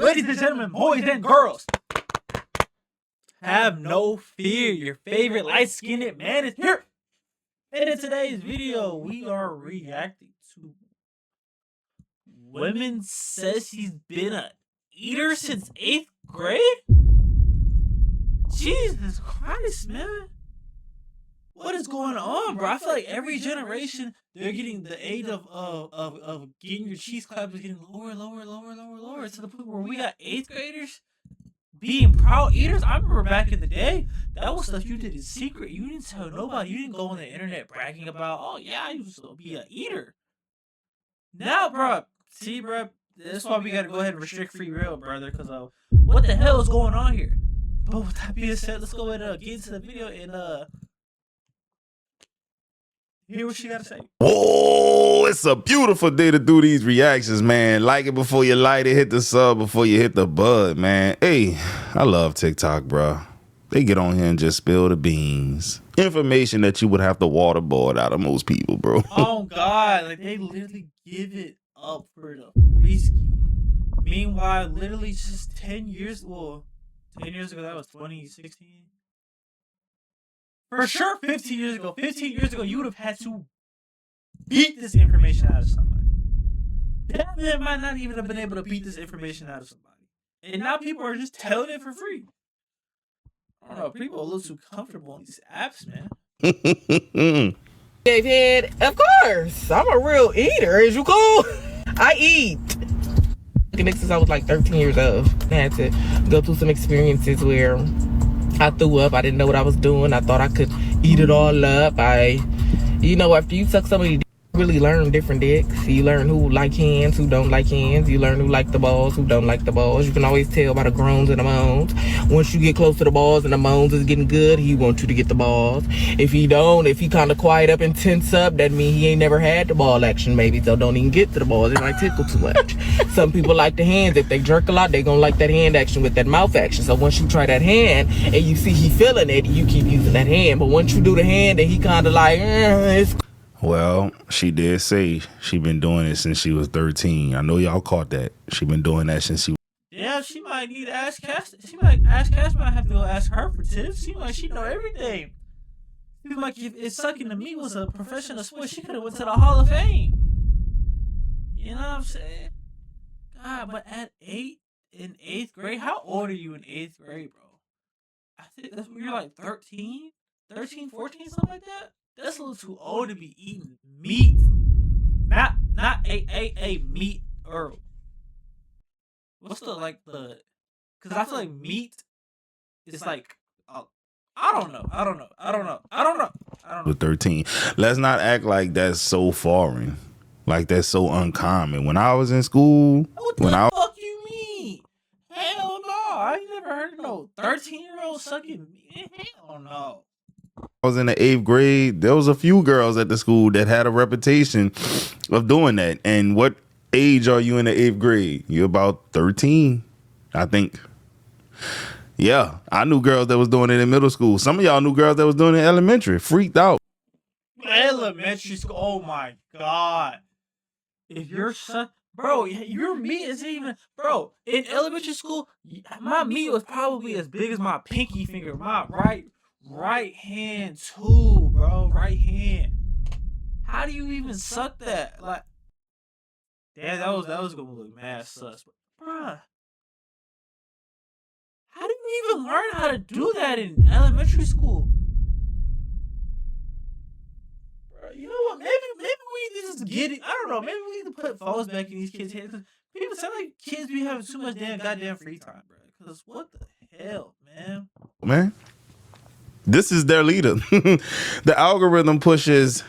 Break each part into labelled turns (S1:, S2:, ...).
S1: ladies and gentlemen, boys and girls, have no fear. Your favorite light-skinned man is here. And in today's video, we are reacting to women says she's been a eater since 8th grade? Jesus Christ, man. What is going on, bro? I feel like every generation they're getting the age of getting your cheese clap is getting lower, to the point where we got 8th graders being proud eaters. I remember back in the day, that was stuff you did in secret. You didn't tell nobody. You didn't go on the internet bragging about, oh yeah, I used to be an eater. Now, bro, see, bro, that's why we gotta go ahead and restrict free real, brother, because what the hell is going on here? But with that being said, let's go ahead and get into the video and hear what she gotta say.
S2: Oh, it's a beautiful day to do these reactions, man. Like it before you light it, hit the sub before you hit the bud, man. Hey, I love TikTok, bro. They get on here and just spill the beans. Information that you would have to waterboard out of most people, bro.
S1: Oh, God. Like, they literally give it up for the risky. Meanwhile, literally just 10 years, well, 10 years ago, that was 2016. For sure, 15 years ago. 15 years ago, you would have had to beat this information out of somebody. That man might not even have been able to beat this information out of somebody. And now people are just telling it for free. I don't know, people are a little too comfortable on these apps, man.
S3: Gave head, of course. I'm a real eater. Is you cool? I eat. Since I was like 13 years old, I had to go through some experiences where I threw up. I didn't know what I was doing. I thought I could eat it all up. You know, after you suck somebody, you really learn different dicks. You learn who like hands, who don't like hands. You learn who like the balls, who don't like the balls. You can always tell by the groans and the moans. Once you get close to the balls and the moans is getting good, he wants you to get the balls. If he don't, if he kind of quiet up and tense up, that means he ain't never had the ball action, maybe. So don't even get to the balls. It might tickle too much. Some people like the hands. If they jerk a lot, they gonna like that hand action with that mouth action. So once you try that hand and you see he feeling it, you keep using that hand. But once you do the hand and he kind of like, it's
S2: Well, she did say she been doing it since she was 13. I know y'all caught that. She been doing that since she was...
S1: Yeah, she might need to ask Cash. She might ask Cash. Might have to go ask her for tips. Seems like she know everything. Seems like if sucking to me was a professional sport, she could have went to the Hall of Fame. You know what I'm saying? God, but at 8th grade, how old are you in 8th grade, bro? I think that's when you're like 13, 14, something like that. That's a little too old to be eating meat. Not a meat or what's the because I feel like meat is like I don't know.
S2: With 13. Let's not act like that's so foreign. Like that's so uncommon. When I was in school,
S1: What the fuck you mean? Hell no. I ain't never heard of no 13-year-old sucking meat. Hell no.
S2: I was in the 8th grade. There was a few girls at the school that had a reputation of doing that. And what age are you in the 8th grade? You're about 13, I think. Yeah, I knew girls that was doing it in middle school. Some of y'all knew girls that was doing it in elementary. Freaked out.
S1: Elementary school. Oh my God. If your son, bro, your meat is even, bro, in elementary school, my meat was probably as big as my pinky finger. My right hand too, bro. Right hand. How do you even suck that? Like, yeah, that was gonna look mad sus, but bruh. How do you even learn how to do that in elementary school? Bruh, you know what? Maybe we need to just get it. I don't know. Maybe we need to put phones back in these kids' heads. Cause people sound like kids be having too much goddamn free time, bro. Cause what the hell, man?
S2: This is their leader. The algorithm pushes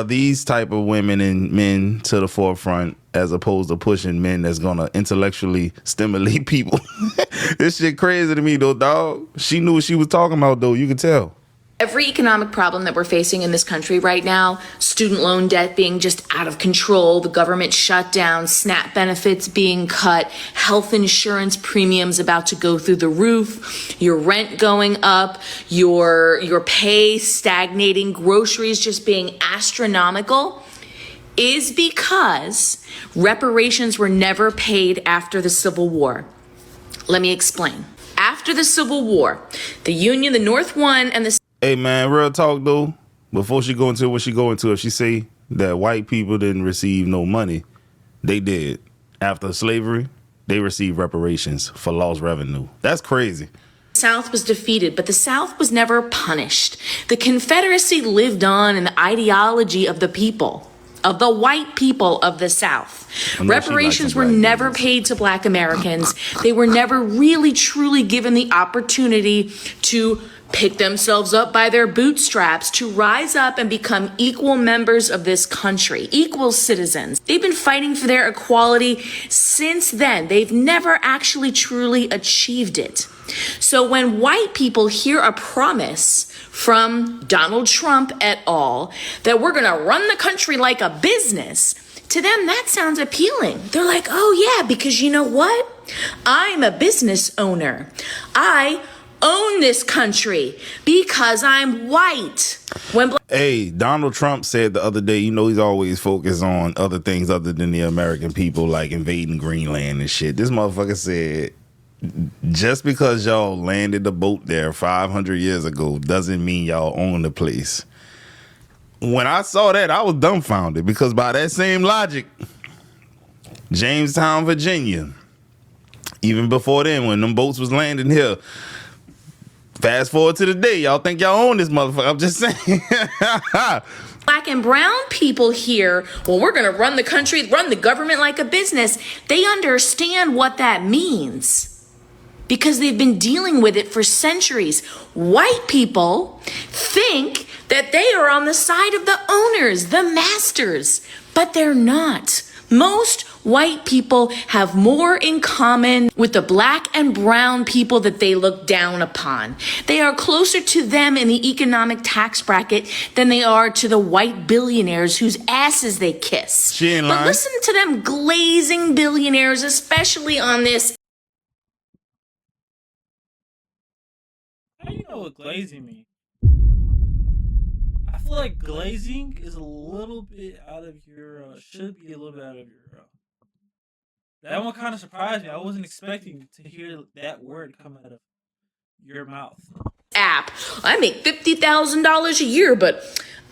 S2: these type of women and men to the forefront as opposed to pushing men that's gonna intellectually stimulate people. This shit crazy to me though, dog. She knew what she was talking about though. You could tell.
S4: Every economic problem that we're facing in this country right now, student loan debt being just out of control, the government shutdown, SNAP benefits being cut, health insurance premiums about to go through the roof, your rent going up, your pay stagnating, groceries just being astronomical, is because reparations were never paid after the Civil War. Let me explain. After the Civil War, the Union, the North won, and the
S2: Hey man, real talk though. Before she go into what she go into, if she say that white people didn't receive no money, they did. After slavery, they received reparations for lost revenue. That's crazy.
S4: South was defeated, but the South was never punished. The Confederacy lived on in the ideology of the people, of the white people of the South. Reparations were never paid to Black Americans. They were never really, truly given the opportunity to pick themselves up by their bootstraps, to rise up and become equal members of this country, equal citizens. They've been fighting for their equality since then. They've never actually truly achieved it. So when white people hear a promise from Donald Trump et al. That we're gonna run the country like a business, to them that sounds appealing. They're like, oh yeah, because you know what? I'm a business owner. I own this country because I'm white.
S2: Hey, Donald Trump said the other day, you know, he's always focused on other things other than the American people, like invading Greenland and shit. This motherfucker said, just because y'all landed the boat there 500 years ago doesn't mean y'all own the place. When I saw that, I was dumbfounded because by that same logic, Jamestown, Virginia, even before then, when them boats was landing here, fast forward to the day, y'all think y'all own this motherfucker. I'm just saying.
S4: Black and brown people here, well, we're going to run the country, run the government like a business. They understand what that means because they've been dealing with it for centuries. White people think that they are on the side of the owners, the masters, but they're not. Most white people have more in common with the black and brown people that they look down upon. They are closer to them in the economic tax bracket than they are to the white billionaires whose asses they kiss.
S2: She ain't lying.
S4: But listen to them glazing billionaires, especially on this.
S1: How do you know what glazing means? I feel like glazing is a little bit out of your, should be a little bit out of your, that one kind of surprised me. I wasn't expecting to hear that word come out of your mouth.
S4: App. I make $50,000 a year, but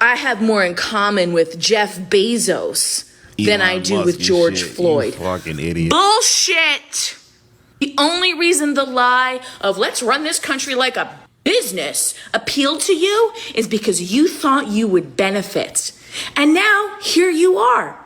S4: I have more in common with Jeff Bezos than I do with George Floyd.
S2: You fucking idiot.
S4: Bullshit! The only reason the lie of let's run this country like a business appealed to you is because you thought you would benefit. And now, here you are.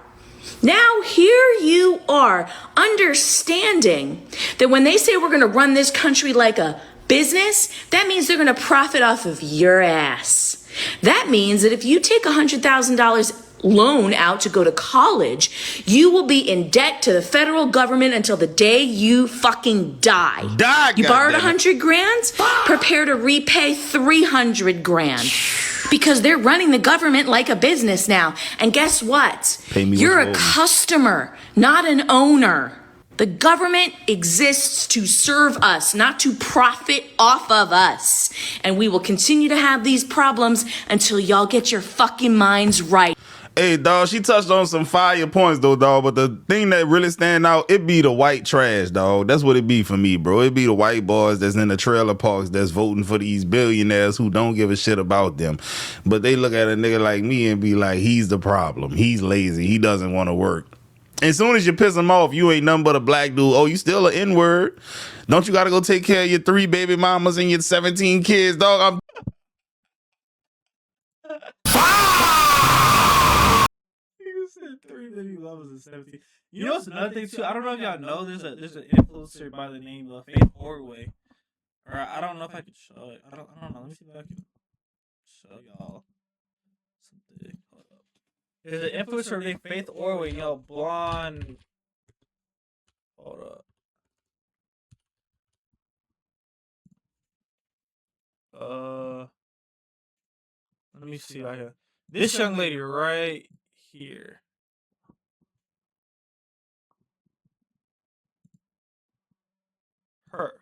S4: Now, here you are, understanding that when they say we're going to run this country like a business, that means they're going to profit off of your ass. That means that if you take $100,000 loan out to go to college, you will be in debt to the federal government until the day you fucking die. You borrowed $100,000, prepare to repay $300,000. Because they're running the government like a business now. And guess what? You're a customer, not an owner. The government exists to serve us, not to profit off of us. And we will continue to have these problems until y'all get your fucking minds right.
S2: Hey, dog, she touched on some fire points, though, dog. But the thing that really stand out, it be the white trash, dog. That's what it be for me, bro. It be the white boys that's in the trailer parks that's voting for these billionaires who don't give a shit about them. But they look at a nigga like me and be like, he's the problem. He's lazy. He doesn't want to work. As soon as you piss him off, you ain't nothing but a black dude. Oh, you still an N-word? Don't you got to go take care of your 3 baby mamas and your 17 kids, dog?
S1: Said 3 baby mamas and 17. You know what's another thing too? I don't know if y'all know there's an influencer by the name of Faith Orway. Or I don't know if I could show it. I don't know. Let me see if I can show y'all something. Hold up. There's an influencer named Faith Orway, blonde. Hold up. Let me see right here. This young lady right here. Her.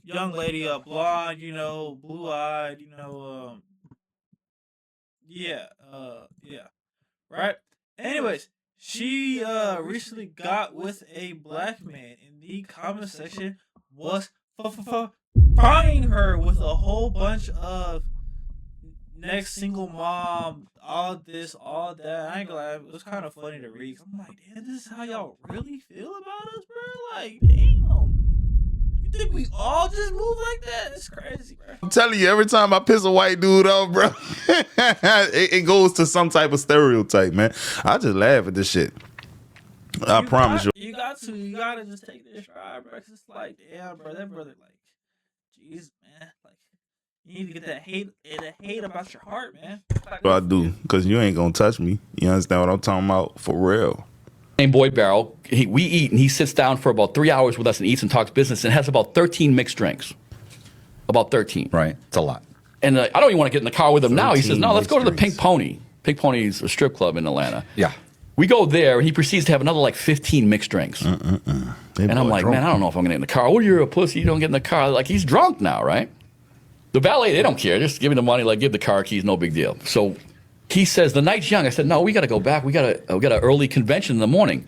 S1: Young lady, blonde, blue-eyed, yeah, right? Anyways, she recently got with a black man, and the comment section was frying her with a whole bunch of next single mom, all this, all that. I ain't gonna lie, it was kind of funny to read. I'm like, damn, this is how y'all really feel about us, bro? Like, damn. You think we all just move like that? It's crazy, bro.
S2: I'm telling you, every time I piss a white dude off, bro, it goes to some type of stereotype, man. I just laugh at this shit. I promise you.
S1: You gotta just take this stride, bro. 'Cause it's like, damn, bro, that brother, like, jeez, man, like, you need to get that hate about your heart, man. Like,
S2: I do, because you ain't gonna touch me. You understand what I'm talking about? For real.
S5: Named Boyd Barrow. We eat, and he sits down for about 3 hours with us and eats and talks business, and has about 13 mixed drinks. About 13.
S6: Right. It's a lot.
S5: And I don't even want to get in the car with him now. He says, no, let's go to the
S2: mixed
S5: Pink Pony. Pink Pony's a strip club in Atlanta.
S6: Yeah.
S5: We go there, and he proceeds to have another like 15 mixed drinks. And I'm like, man, I don't know if I'm going to get in the car. Oh, you're a pussy. You don't get in the car. Like, he's drunk now, right? The valet, they don't care. Just give me the money, like, give the car keys, no big deal. So he says, the night's young. I said, no, we got to go back. We got an early convention in the morning.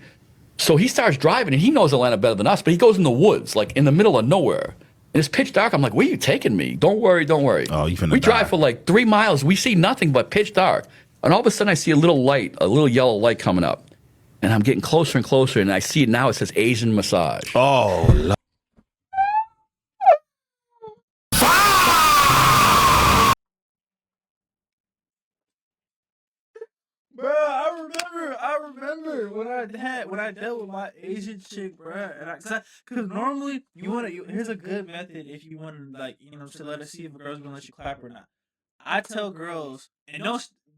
S5: So he starts driving, and he knows Atlanta better than us, but he goes in the woods, like in the middle of nowhere. And it's pitch dark. I'm like, where are you taking me? Don't worry, don't worry.
S2: Oh, you finna
S5: We
S2: die.
S5: drive for like 3 miles. We see nothing but pitch dark. And all of a sudden, I see a little light, a little yellow light coming up. And I'm getting closer and closer, and I see it now. It says Asian massage.
S2: Oh,
S1: bro, I remember when I dealt with my Asian chick, bro, and cause normally here's a good method if you want to, like, you know, to let us see if a girl's gonna let you clap or not. I tell girls, and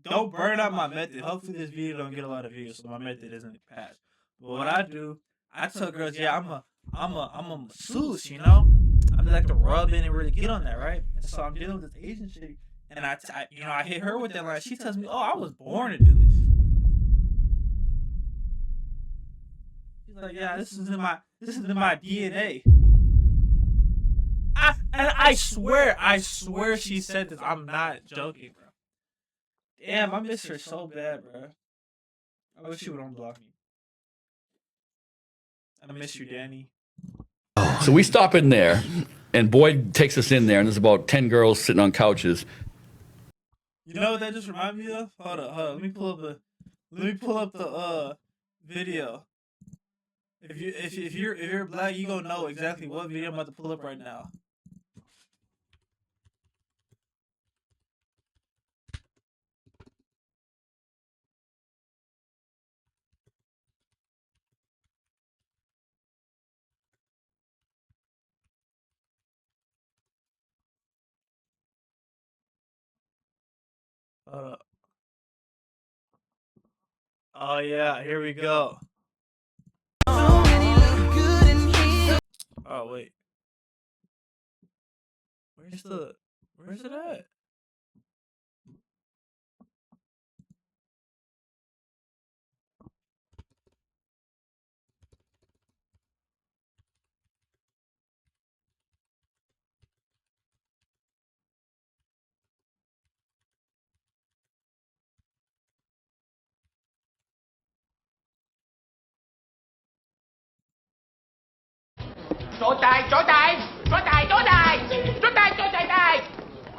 S1: don't burn out my method. Hopefully this video don't get a lot of views, so my method isn't passed. But what I do, I tell girls, yeah, I'm a masseuse, you know. I like to rub in and really get on that, right? And so I'm dealing with this Asian chick. And I hit her with that line. She tells me, "Oh, I was born to do this." She's like, "Yeah, this is in my DNA." I swear she said this. I'm not joking, bro. Damn, I miss her so bad, bro. I wish she would unblock me. I miss you, Danny.
S5: So we stop in there, and Boyd takes us in there, and there's about 10 girls sitting on couches.
S1: You know what that just reminded me of? Hold up. Let me pull up the video. If you're black, you gonna know exactly what video I'm about to pull up right now. Hold up. Oh yeah, here we go. Oh wait. Where's it at?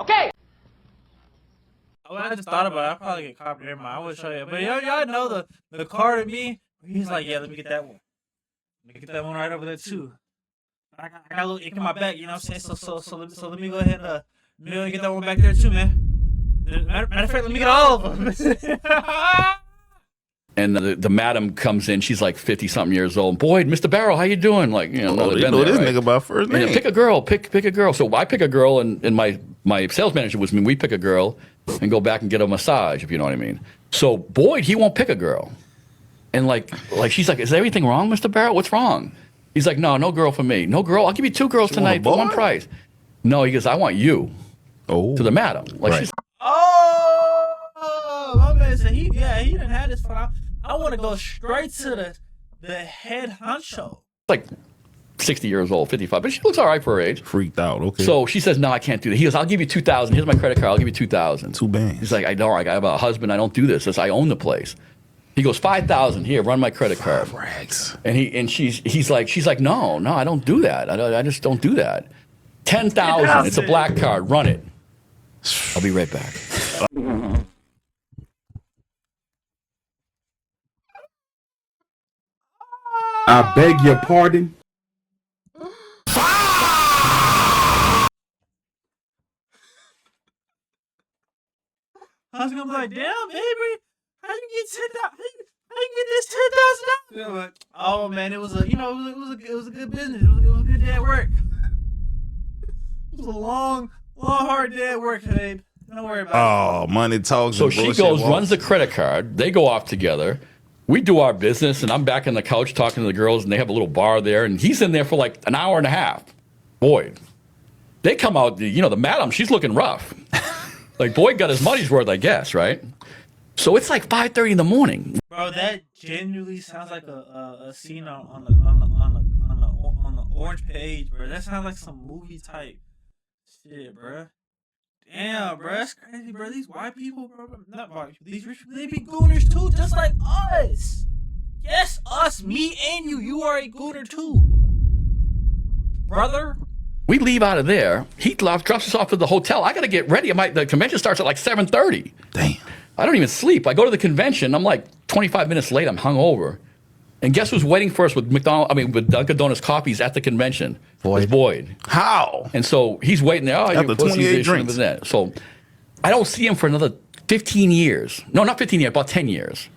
S7: Okay.
S1: Oh, I just thought about it. I'll probably get copyrighted. I will show you. But y'all know the card of me. He's like, yeah, let me get that one. Let me get that one right over there too. I got a little ink in my back, you know what I'm saying? So let me go ahead and get that one back there too, man. Matter of fact, let me get all of them.
S5: And the madam comes in. She's like 50-something years old. Boyd, Mr. Barrow, how you doing? Like, you know,
S2: oh,
S5: they've
S2: they
S5: been
S2: know
S5: there,
S2: this
S5: right?
S2: nigga by first name.
S5: And pick a girl. Pick a girl. So I pick a girl, and my sales manager was me. We pick a girl and go back and get a massage, if you know what I mean. So Boyd, he won't pick a girl. And like she's like, is there anything wrong, Mr. Barrow? What's wrong? He's like, no girl for me. No girl. I'll give you 2 girls tonight for one price. No, he goes, I want you.
S2: Oh,
S5: To the madam. Like
S2: right.
S5: she's
S1: Oh, my man said he didn't have this fun. I want to go straight to the head honcho.
S5: like 60 years old, 55, but she looks all right for her age.
S2: Freaked out. Okay.
S5: So she says, no, I can't do that. He goes, I'll give you 2,000. Here's my credit card. I'll give you 2,000.
S2: 2 bands.
S5: He's like, I know. I have a husband. I don't do this. I own the place. He goes, 5,000 here, run my credit card.
S2: Rags.
S5: And she's like, no, I don't do that. I just don't do that. 10,000. It's a black card. Run it. I'll be right back.
S6: I beg your pardon.
S1: I was gonna be like, damn, baby, how you get $10,000? How you get this $10,000? Oh man, it was a, it was a good business. It was a good day at work. It was a long, hard day at work, babe. Don't worry about it.
S2: Oh, money talks.
S5: So
S2: and
S5: she
S2: bullshit
S5: goes,
S2: walks.
S5: runs the credit card. They go off together. We do our business, and I'm back on the couch talking to the girls, and they have a little bar there, and he's in there for like an hour and a half. Boyd. They come out, the madam, she's looking rough. Like, Boyd got his money's worth, I guess, right? So it's like 5:30 in the morning.
S1: Bro, that genuinely sounds like a scene on the orange page, bro. That sounds like some movie type shit, bro. Damn, bro, that's crazy, bro. These white people, bro, not white people, these rich people, they be gooners too, just like us. Yes, us, me and you. You are a gooner too, brother.
S5: We leave out of there. He drops us off to the hotel. I got to get ready. The convention starts at like 7:30.
S2: Damn.
S5: I don't even sleep. I go to the convention. I'm like 25 minutes late. I'm hungover. And guess who's waiting for us with with Dunkin' Donuts coffees at the convention? It's Boyd.
S2: How?
S5: And so he's waiting there. Oh,
S2: After
S5: you're pussy,
S2: 28
S5: this,
S2: drinks.
S5: and that. So I don't see him for another 15 years. No, not 15 years, about 10 years.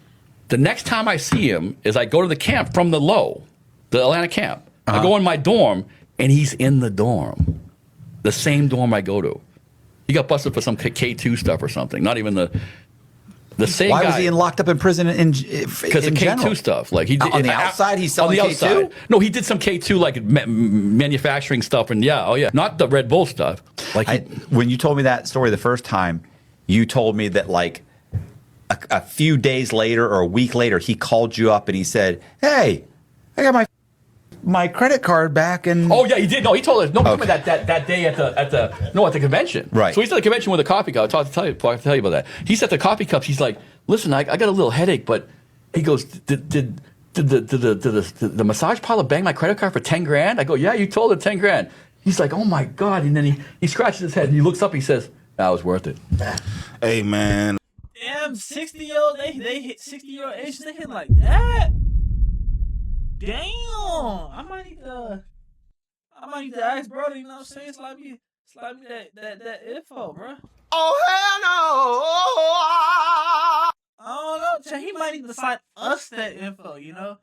S5: The next time I see him is I go to the camp from the Atlanta camp. I go in my dorm, and he's in the dorm. The same dorm I go to. He got busted for some K2 stuff or something. Not even the same guy.
S8: Why was he locked up in prison
S5: Because of K2
S8: general?
S5: stuff. Like he did,
S8: On the outside, he's selling
S5: on the
S8: K2?
S5: outside. No, he did some K2 like manufacturing stuff, and not the Red Bull stuff. Like
S8: When you told me that story the first time, you told me that like a few days later or a week later, he called you up and he said, "Hey, I got my credit card back." And
S5: oh yeah, he did. No, he told us. No, okay. that day at the convention.
S8: Right.
S5: So he's at the convention with a coffee cup. I'll tell you about that. He's at the coffee cups. He's like, "Listen, I got a little headache," but he goes, "Did the massage parlor bang my credit card for 10 grand?" I go, "Yeah, you told her 10 grand." He's like, "Oh my god!" And then he scratches his head and he looks up. He says, "That was worth it."
S2: Hey man.
S1: Damn, 60-year-old, they hit 60-year-old age, they hit like that. Damn, I might need to ask brother, you know what I'm saying? Slide me that info, bro.
S7: Oh, hell no!
S1: I don't know, he might need to slide us that info, you know?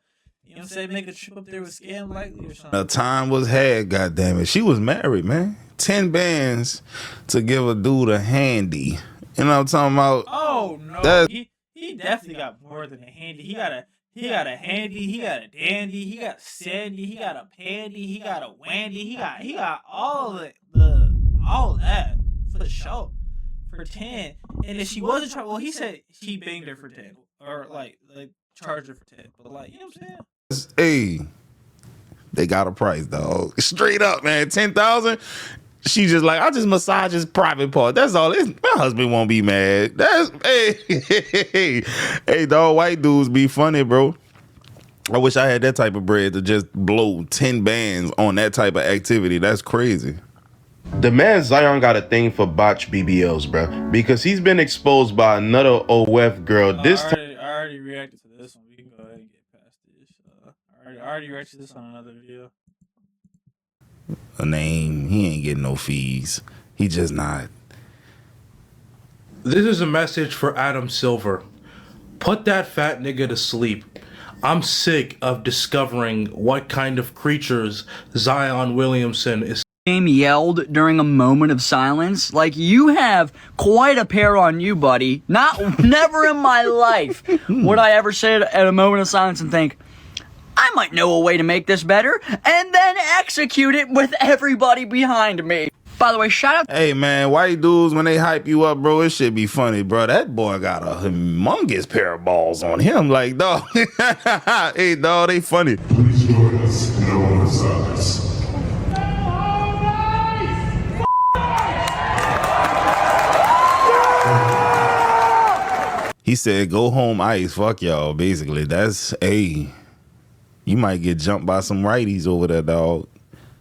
S1: You know what I'm saying? Make a trip up there with Scam Likely or something.
S2: The time was had, goddammit. She was married, man. 10 bands to give a dude a handy. You know what I'm talking about?
S1: Oh no, he definitely got more than a handy. He got a handy, he got a dandy, he got a sandy, he got a pandy, he got a wandy, he got all that for sure for 10. And if she wasn't trying, well, he said he banged her for 10 or like charged her for 10, but like, you know what I'm saying?
S2: Hey, they got a price, dog. Straight up, man. 10,000. She just like, I just massage his private part. That's all. My husband won't be mad. That's hey, dog. White dudes be funny, bro. I wish I had that type of bread to just blow 10 bands on that type of activity. That's crazy.
S9: The man Zion got a thing for botch BBLs, bro, because he's been exposed by another OF girl.
S1: I already reacted to this one. We can go ahead and get past this. I already reacted to this on another video.
S2: A name. He ain't getting no fees. He just not.
S10: This is a message for Adam Silver. Put that fat nigga to sleep. I'm sick of discovering what kind of creatures Zion Williamson is.
S11: Yelled during a moment of silence. Like, you have quite a pair on you, buddy. Never in my life would I ever sit at a moment of silence and think, I might know a way to make this better, and then execute it with everybody behind me. By the way, shout out.
S2: Hey, man, white dudes, when they hype you up, bro, it should be funny, bro. That boy got a humongous pair of balls on him. Like, dog. Hey, dog, they funny.
S12: Please join us in our sides.
S2: He said, "Go home, ICE. Fuck y'all." Basically, that's you might get jumped by some righties over there, dog.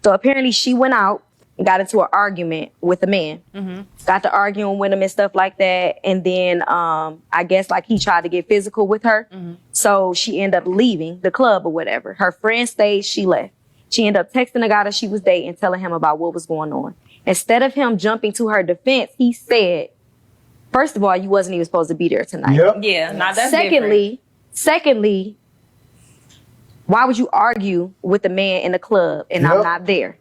S13: So apparently she went out and got into an argument with a man. Got to arguing with him and stuff like that. And then I guess like he tried to get physical with her. So she ended up leaving the club or whatever. Her friend stayed, she left. She ended up texting the guy that she was dating, telling him about what was going on. Instead of him jumping to her defense, he said, first of all, you wasn't even supposed to be there tonight.
S3: Yeah, now that's
S13: Secondly, why would you argue with the man in the club and I'm not there?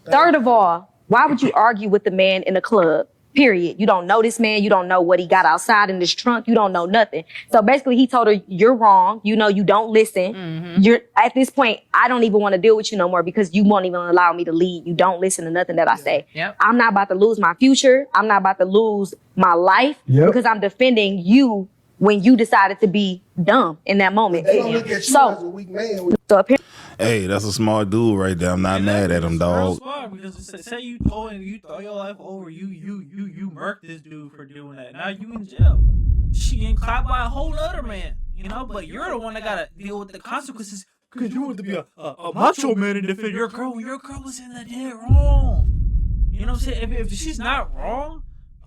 S13: Third of all, why would you argue with the man in the club? Period. You don't know this man. You don't know what he got outside in his trunk. You don't know nothing. So basically he told her, you're wrong. You know, you don't listen. You're at this point, I don't even want to deal with you no more because you won't even allow me to lead. You don't listen to nothing that I say. I'm not about to lose my future. I'm not about to lose my life because I'm defending you when you decided to be dumb in that moment.
S2: Hey, that's a smart dude right there. I'm not mad at him, dog.
S1: Because say you throw your life over, you murked this dude for doing that. Now you in jail. She getting clapped by a whole other man, you know. But you're the one that gotta deal with the consequences because you want to be a macho man and defend your girl when your girl was in the dead wrong. You know what I'm saying? If she's not wrong,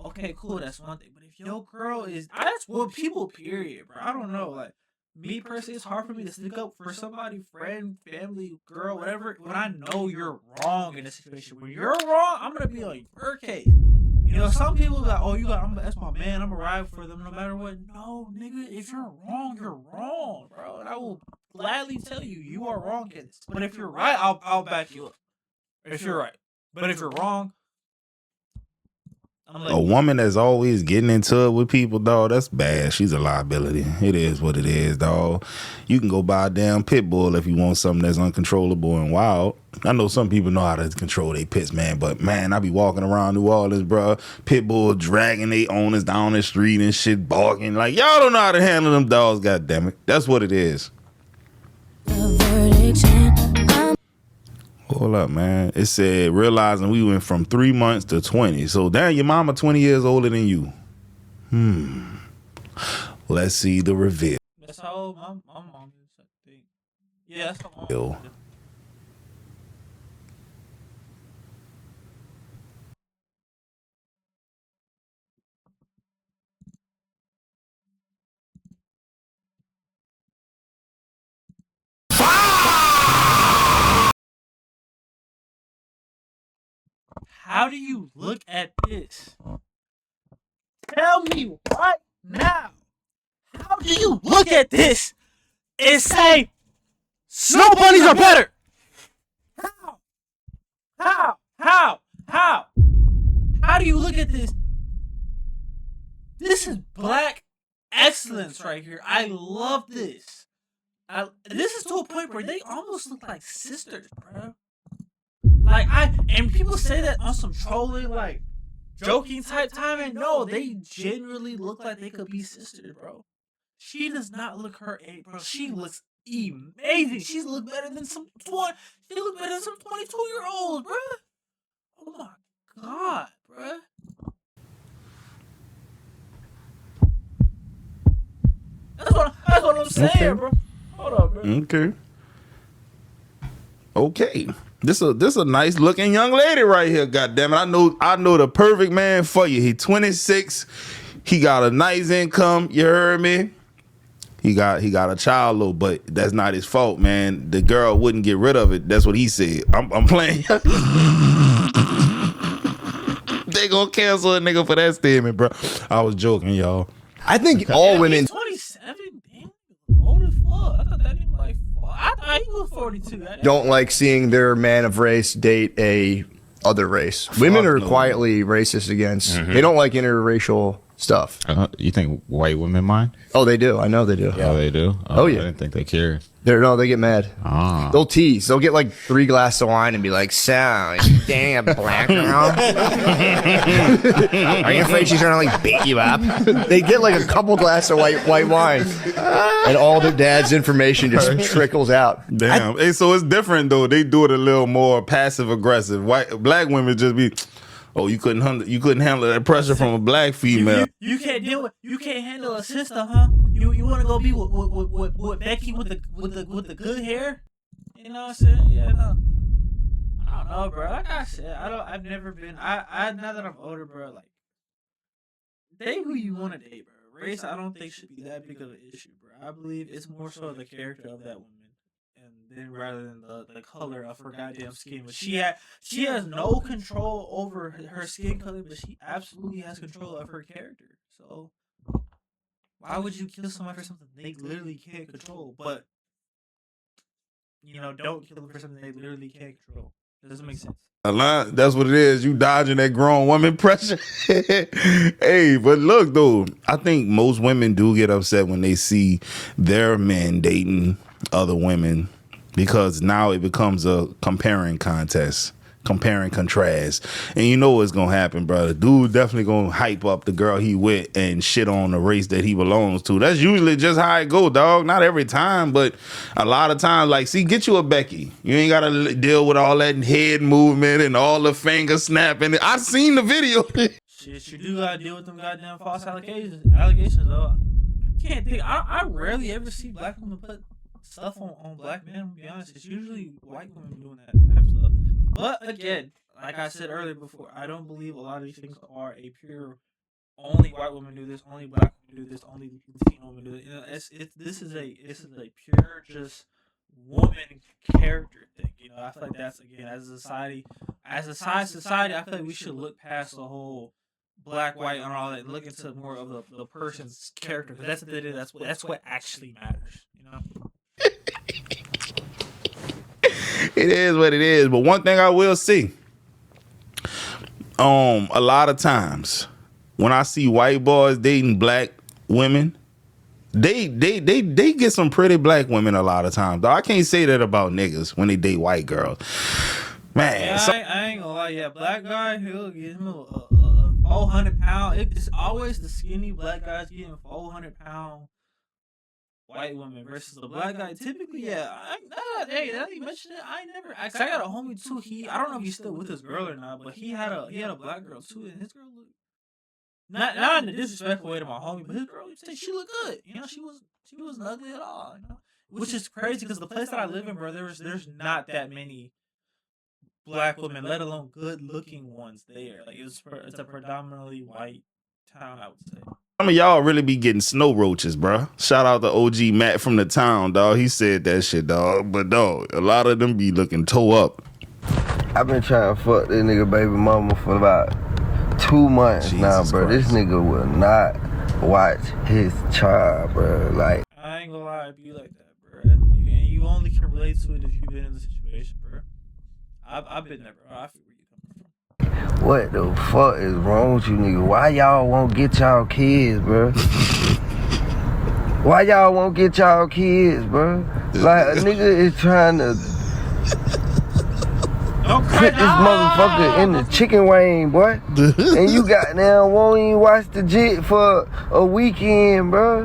S1: okay, cool, that's one thing. But if your girl is, that's what people. Period, bro. I don't know, like. Me personally, it's hard for me to stick up for somebody, friend, family, girl, whatever, when I know you're wrong in a situation. When you're wrong, I'm gonna be on your case. You know, some people like, oh, that's my man, I'm gonna ride for them no matter what. No, nigga, if you're wrong, bro. And I will gladly tell you, you are wrong in this. But if you're right, I'll back you up. If you're right. But if you're wrong,
S2: a woman that's always getting into it with people, dog, that's bad. She's a liability. It is what it is, dog. You can go buy a damn pit bull if you want something that's uncontrollable and wild. I know some people know how to control their pits, man, but man, I be walking around New Orleans, bro. Pit bull dragging their owners down the street and shit, barking. Like, y'all don't know how to handle them dogs, goddammit. That's what it is. Hold up, man. It said, realizing we went from 3 months to 20. So, damn, your mama 20 years older than you. Let's see the reveal.
S1: That's how old my mom is, I think. Yeah, that's how old. How do you look at this? Tell me right now. How do you look at this and say snow bunnies are better? How? How do you look at this? This is black excellence right here. I love this. This is to a point where they almost look like sisters, bro. Like, and people say that on some trolling, like, joking type time, and no, they genuinely look like they could be sisters, bro. She does not look her age, bro. She looks amazing. She looks better than some 22-year-olds, bro. Oh my God, bro. That's what I'm saying, bro. Hold up, bro.
S2: Okay. This a nice looking young lady right here. Goddammit. I know the perfect man for you. He 26. He got a nice income. You heard me? He got a child, though, but that's not his fault, man. The girl wouldn't get rid of it. That's what he said. I'm playing. They gonna cancel a nigga for that statement, bro. I was joking, y'all.
S14: I think all women.
S1: 27, damn, old as fuck. I thought that nigga like. I thought he was 42.
S14: Don't like seeing their man of race date a other race. Women are quietly racist against. They don't like interracial stuff.
S15: You think white women mind?
S14: Oh, they do. I know they do.
S15: Yeah, they do.
S14: Oh yeah.
S15: I didn't think they cared.
S14: They get mad. They'll tease. They'll get like 3 glasses of wine and be like, "So, damn black girl, are you afraid she's gonna like beat you up?" They get like a couple glasses of white wine, and all their dad's information just trickles out.
S2: Damn. So it's different though. They do it a little more passive aggressive. Black women just be, Oh, you couldn't handle that pressure from a black female.
S1: You can't handle a sister, huh? You want to go be with Becky with the good hair? You know what I'm saying? Yeah, no. I don't know, bro. Like I said, I've never been. I now that I'm older, bro. Like, date who you want to date, bro. Race, I don't think should be that big of an issue, bro. I believe it's more so the character of that woman, and then rather than the color of her goddamn skin. But she has no control over her skin color, but she absolutely has control of her character. So why would you kill somebody for something they literally can't control? But don't kill them for something they literally can't control. It doesn't make sense.
S2: That's what it is. You dodging that grown woman pressure. Hey, but look though, I think most women do get upset when they see their men dating other women because now it becomes a comparing contest. Compare and contrast. And you know what's gonna happen, brother. Dude definitely gonna hype up the girl he with and shit on the race that he belongs to. That's usually just how it go, dog. Not every time, but a lot of times, like, see, get you a Becky. You ain't gotta deal with all that head movement and all the finger snapping. I seen the video.
S1: Shit, you do gotta deal with them goddamn false allegations, though. I can't think. I rarely ever see black women put stuff on black men, to be honest. It's usually white women doing that type of stuff. But again, like I said earlier before, I don't believe a lot of these things are a pure only white women do this, only black women do this, only Latino women do it. This is a pure just woman character thing. I feel like that's, again, as a society, I feel like we should look past the whole black, white, and all that, and look into more of the person's character, because that's what actually matters.
S2: It is what it is. But one thing I will see, a lot of times when I see white boys dating black women, they get some pretty black women a lot of times. Though I can't say that about niggas when they date white girls. Man,
S1: yeah, I ain't gonna lie. Yeah, black guy, he'll get him a 400-pound. It's always the skinny black guys getting 400-pound white woman versus the black guy. Typically, yeah. Hey, now you mentioned it, I got a homie too. I don't know if he's still with his girl or not, but he had a black girl too, and his girl looked not in a disrespectful way to my homie, but his girl, she looked good. She wasn't ugly at all. Which is crazy because the place that I live in, bro, there's not that many black women, let alone good looking ones there. Like it's a predominantly white town, I would say.
S2: Some of y'all really be getting snow roaches, bro. Shout out to OG Matt from the town, dog. He said that shit, dog. But, dog, a lot of them be looking toe up.
S16: I've been trying to fuck this nigga baby mama for about 2 months now, bro. Christ. This nigga will not watch his child, bro. Like,
S1: I ain't gonna lie, it be like that, bro. You only can relate to it if you've been in the situation, bro. I've been there, bro. I feel where you coming from.
S16: What the fuck is wrong with you, nigga? Why y'all won't get y'all kids, bro? Why y'all won't get y'all kids, bro? Like, a nigga is trying to put this motherfucker in the chicken wing, boy. And you goddamn won't even watch the jit for a weekend, bro.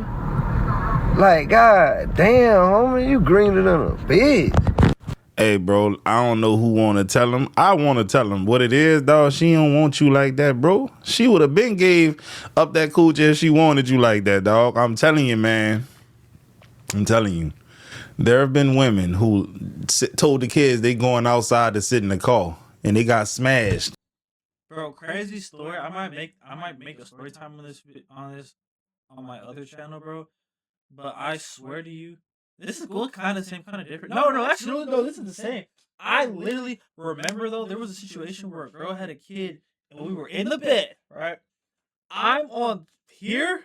S16: Like, god damn, homie, you greener than a bitch.
S2: Hey, bro, I don't know who want to tell him. I want to tell him what it is, dog. She don't want you like that, bro. She would have been gave up that coochie if she wanted you like that, dog. I'm telling you, man. I'm telling you. There have been women who told the kids they going outside to sit in the car, and they got smashed.
S1: Bro, crazy story. I might make a story time on my other channel, bro. But I swear to you, this is cool, kind of same, kind of different. No, actually, no, this is the same. I literally remember, though, there was a situation where a girl had a kid, and we were in the bed, right? I'm on here,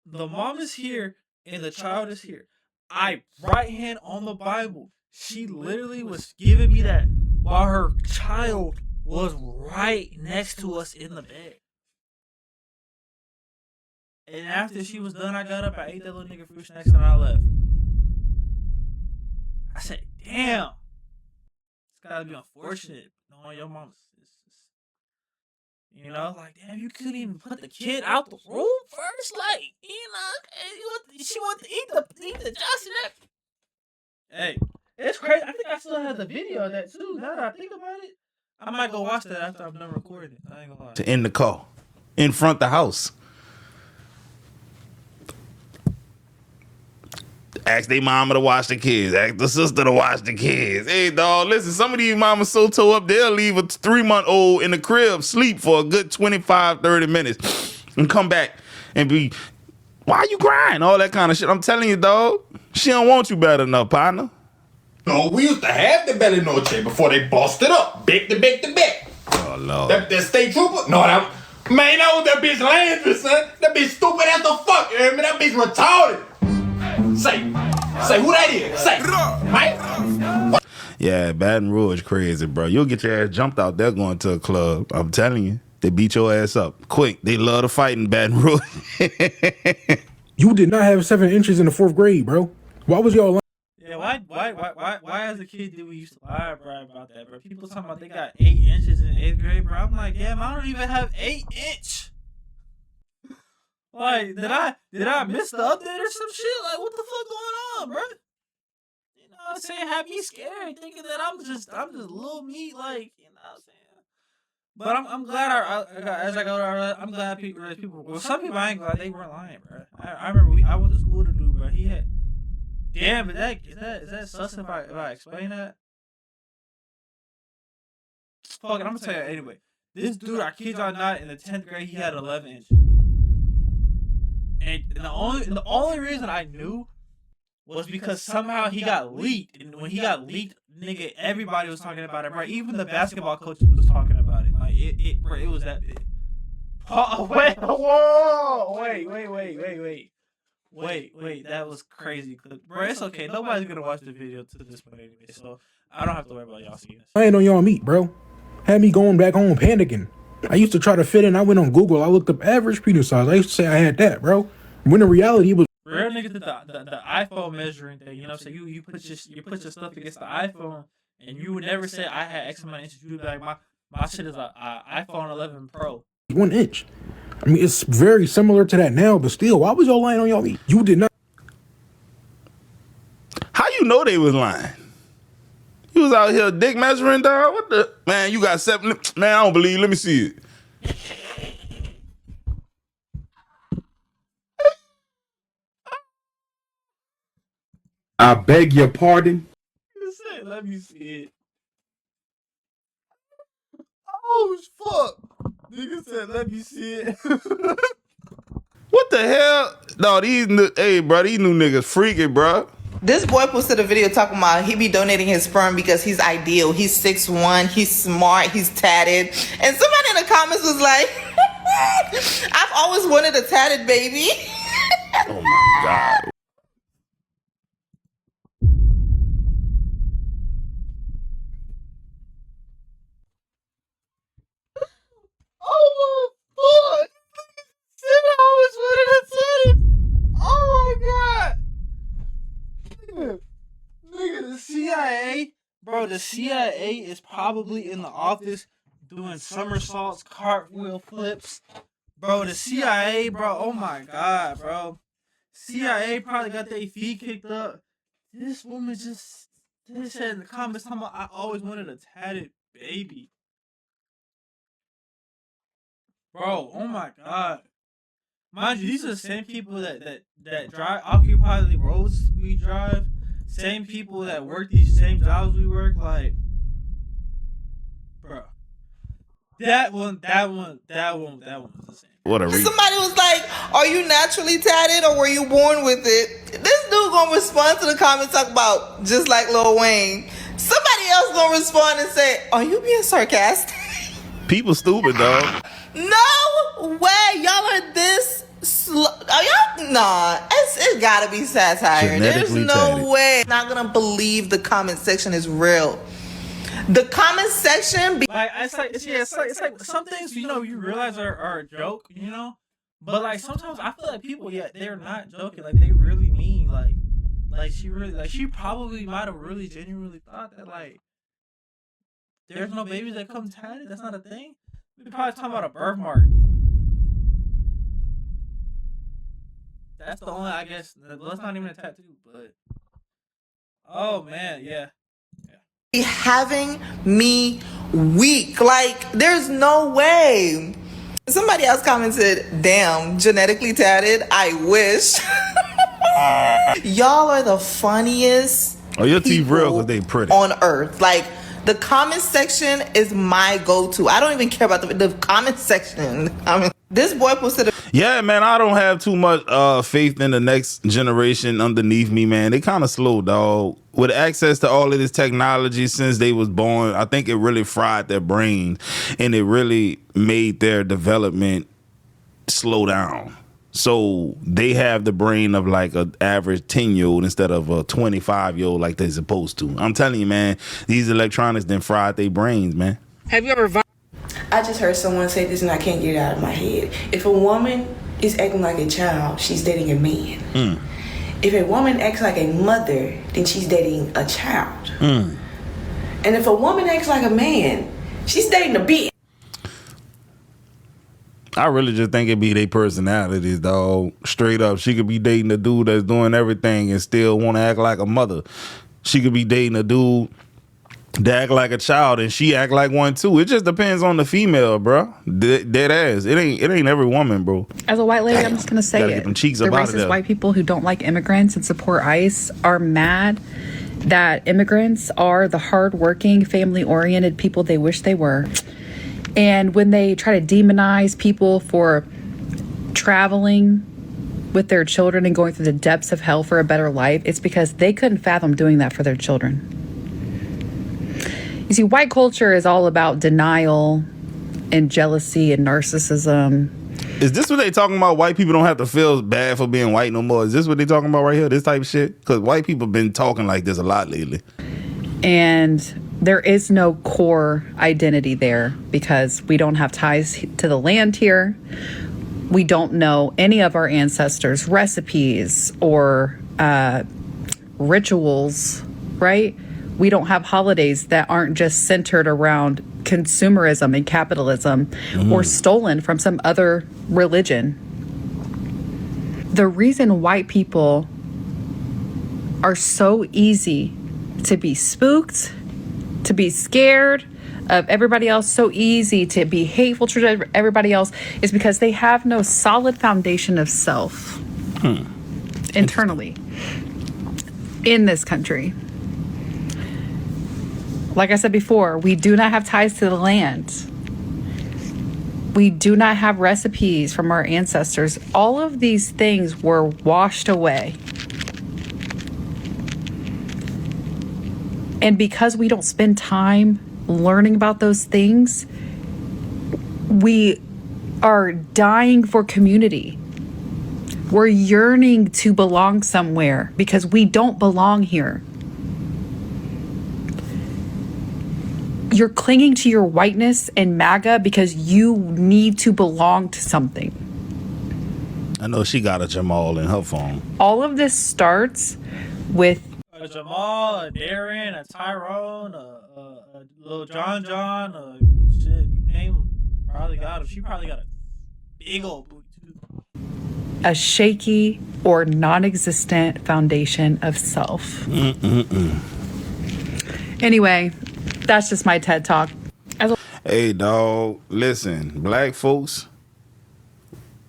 S1: the mom is here, and the child is here. I right hand on the Bible. She literally was giving me that while her child was right next to us in the bed. And after she was done, I got up, I ate that little nigga fruit snacks, and I left. I said, damn. It's gotta be unfortunate knowing your mom's like, damn, you couldn't even put the kid out the room first? Like, she wanted to eat the Johnson. Hey, it's crazy. I think I still have the video of that too. Now that I think about it, I might go watch that after I'm done recording it. I ain't gonna lie.
S2: To in the car, in front of the house. Ask their mama to watch the kids. Ask the sister to watch the kids. Hey, dog, listen, some of these mamas so toe up, they'll leave a 3-month-old in the crib, sleep for a good 25, 30 minutes, and come back and be, why you crying? All that kind of shit. I'm telling you, dog, she don't want you bad enough, partner.
S17: No, we used to have the belly noche before they busted up. Big to big to big.
S2: Oh, Lord.
S17: That state trooper? No, that was that bitch Landry, son. That bitch stupid as the fuck. You hear me? That bitch retarded. Say who that is? Say, right?
S2: Yeah, Baton Rouge crazy, bro. You'll get your ass jumped out there going to a club. I'm telling you. They beat your ass up quick. They love to fight in Baton Rouge.
S18: You did not have 7 inches in the 4th grade, bro. Why was y'all lying?
S1: Yeah, why as a kid did we used to lie, bro, about that, bro? People talking about they got 8 inches in 8th grade, bro. I'm like, damn, I don't even have 8 inch. Like, did I miss the update or some shit? Like, what the fuck going on, bro? You know what I'm saying? Have me scared, thinking that I'm just little meat, like, you know what I'm saying? But I'm glad as I go, I'm glad people. Well, some people I ain't glad they weren't lying, bro. I remember I went to school to do, bro. He had, damn, is that sus if I explain that? Fuck it, I'm gonna tell you anyway. This dude, I kid y'all not, in the 10th grade, he had 11 inches. And the only reason I knew was because somehow he got leaked. And when he got leaked, nigga, everybody was talking about it, bro. Even the basketball coaches was talking about it. Like, bro, it was that big. Wait, that was crazy. Bro, it's okay. Nobody's gonna watch the video to this point anyway, so I don't have to worry about y'all seeing this.
S18: I ain't on y'all meat, bro. Had me going back home panicking. I used to try to fit in. I went on Google. I looked up average penis size. I used to say I had that, bro. When in reality, it was
S1: real niggas did the iPhone measuring thing. You know what I'm saying? You put your stuff against the iPhone, and you would never say I had X amount of inches. You would be like, my shit is a iPhone 11 Pro.
S18: 1 inch. I mean, it's very similar to that now, but still, why was y'all lying on y'all meat? You did not.
S2: How you know they was lying? You was out here dick measuring, dog. What the man? You got 7. Man, I don't believe. Let me see it.
S6: I beg your pardon.
S1: Let me see it. Oh fuck! Nigga said, "Let me see it."
S2: What the hell? No, these new niggas freaking, bro.
S3: This boy posted a video talking about he be donating his sperm because he's ideal. He's 6'1", he's smart, he's tatted. And somebody in the comments was like, I've always wanted a tatted baby.
S2: Oh my God.
S1: Oh my fuck! I always wanted a tatted. Oh my God! Nigga, the CIA, bro, the CIA is probably in the office doing somersaults, cartwheel flips. Bro, the CIA, bro, oh my God, bro. CIA probably got their feet kicked up. This woman just said in the comments, talking about, I always wanted a tatted baby. Bro, oh my God. Mind you, these are the same people that drive, occupy the roads we drive. Same people that work these same jobs we work. Like, bro, that one was the same.
S2: What a
S3: Somebody was like, are you naturally tatted or were you born with it? This dude gonna respond to the comments, talk about just like Lil Wayne. Somebody else gonna respond and say, are you being sarcastic?
S2: People stupid, dog.
S3: No way, y'all are this slow. Are y'all? Nah, it's gotta be satire. There's no way. I'm not gonna believe the comment section is real. The comment section,
S1: it's like some things you realize are a joke, but like sometimes I feel like people, they're not joking. Like they really mean she probably might have really genuinely thought that like there's no babies that come tatted. That's not a thing. We're probably talking about a birthmark. That's the only, I guess. That's not even a tattoo, but oh man, yeah.
S3: Having me weak. Like, there's no way. Somebody else commented, damn, genetically tatted. I wish. Y'all are the funniest.
S2: Oh, your teeth real because they pretty.
S3: On earth. Like, the comment section is my go-to. I don't even care about the comment section. I mean, this boy posted a
S2: Yeah, man, I don't have too much faith in the next generation underneath me, man. They kind of slow, dog. With access to all of this technology since they was born, I think it really fried their brains and it really made their development slow down. So they have the brain of like an average 10-year-old instead of a 25-year-old like they're supposed to. I'm telling you, man, these electronics then fried their brains, man.
S3: Have you ever
S19: I just heard someone say this and I can't get it out of my head. If a woman is acting like a child, she's dating a man. If a woman acts like a mother, then she's dating a child. And if a woman acts like a man, she's dating a bitch.
S2: I really just think it be their personalities, dog. Straight up. She could be dating a dude that's doing everything and still want to act like a mother. She could be dating a dude that act like a child and she act like one too. It just depends on the female, bro. Dead ass. It ain't every woman, bro.
S20: As a white lady, I'm just gonna say
S2: Gotta
S20: it.
S2: get them cheeks
S20: The
S2: up out of
S20: racist
S2: there.
S20: white people who don't like immigrants and support ICE are mad that immigrants are the hardworking, family-oriented people they wish they were. And when they try to demonize people for traveling with their children and going through the depths of hell for a better life, it's because they couldn't fathom doing that for their children. You see, white culture is all about denial and jealousy and narcissism.
S2: Is this what they talking about? White people don't have to feel bad for being white no more. Is this what they talking about right here? This type of shit? Because white people been talking like this a lot lately.
S20: And there is no core identity there because we don't have ties to the land here. We don't know any of our ancestors' recipes or rituals, right? We don't have holidays that aren't just centered around consumerism and capitalism or stolen from some other religion. The reason white people are so easy to be spooked, to be scared of everybody else, so easy to be hateful to everybody else, is because they have no solid foundation of self internally in this country. Like I said before, we do not have ties to the land. We do not have recipes from our ancestors. All of these things were washed away. And because we don't spend time learning about those things, we are dying for community. We're yearning to belong somewhere because we don't belong here. You're clinging to your whiteness and MAGA because you need to belong to something.
S2: I know she got a Jamal in her phone.
S20: All of this starts with
S1: A Jamal, a Darren, a Tyrone, a little John, shit, you name them. Probably got him. She probably got a big old booty too.
S20: a shaky or non-existent foundation of self. Anyway, that's just my TED Talk.
S2: Hey, dog, listen, black folks,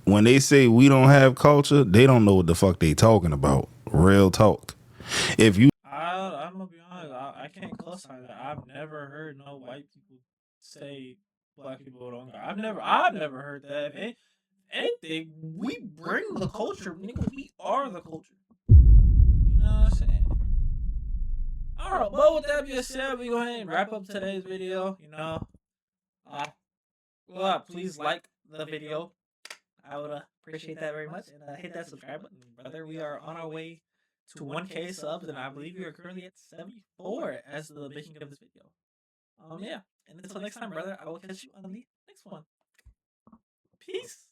S2: when they say we don't have culture, they don't know what the fuck they talking about. Real talk. If you,
S1: I'm gonna be honest, I can't co-sign that. I've never heard no white people say black people don't got. I've never heard that. If anything, we bring the culture, nigga. We are the culture. You know what I'm saying? Alright, but with that being said, we go ahead and wrap up today's video. You know, please like the video. I would appreciate that very much, and hit that subscribe button, brother. We are on our way to 1K subs, and I believe we are currently at 74 as the making of this video. Yeah, and until next time, brother, I will catch you on the next one. Peace.